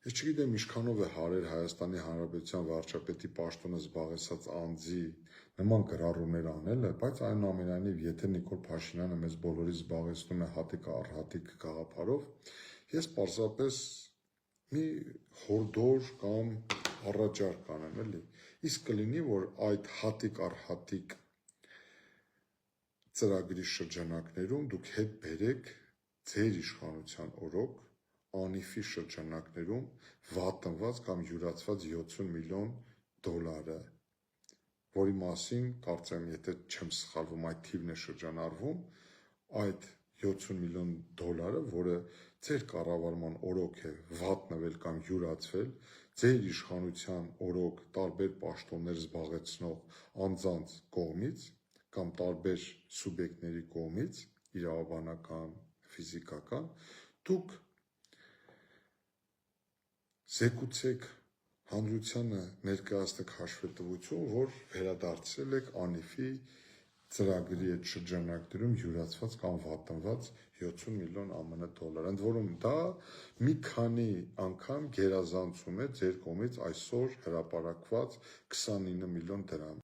Ես չգիտեմ ինչքանով է հարեր Հայաստանի Հանրապետության վարչապետի պաշտոնը զբաղեցած անձի նման գրառումներ անելը, բայց այնուամենայնիվ, եթե Նիկոլ Փաշինյանը մեզ բոլորից զբաղեցնում է հատիկ առ հատիկ գաղափարով, ես պարզապես մի հորդոր կամ առաջարկ կանեմ, էլի։ Իսկ կլինի, որ այդ հատիկ առ հատիկ ծրագրի շրջանակներում դուք հետ բերեք ձեր իշխանության օրոք անիֆի շրջանակներում վատնված կամ յուրացված 70 միլիոն դոլարը, որի մասին կարծեմ, եթե չեմ սխալվում, այդ թիվն է շրջանառվում, այդ 70 միլիոն դոլարը, որը ձեր կառավարման օրոք է վատնվել կամ յուրացվել, ձեր իշխանության օրոք տարբեր պաշտոններ զբաղեցնող անձանց կողմից կամ տարբեր սուբյեկտների կողմից, իրավաբանական, ֆիզիկական, դուք զեկուցեք հանրությանը ներկայացնեք հաշվետվություն, որ վերադարձել եք անիֆի ծրագրի այդ շրջանակներում յուրացված կամ վատնված 70 միլիոն ԱՄՆ դոլար, ընդ որում դա մի քանի անգամ գերազանցում է ձեր կողմից այսօր հրապարակված 29 միլիոն դրամ։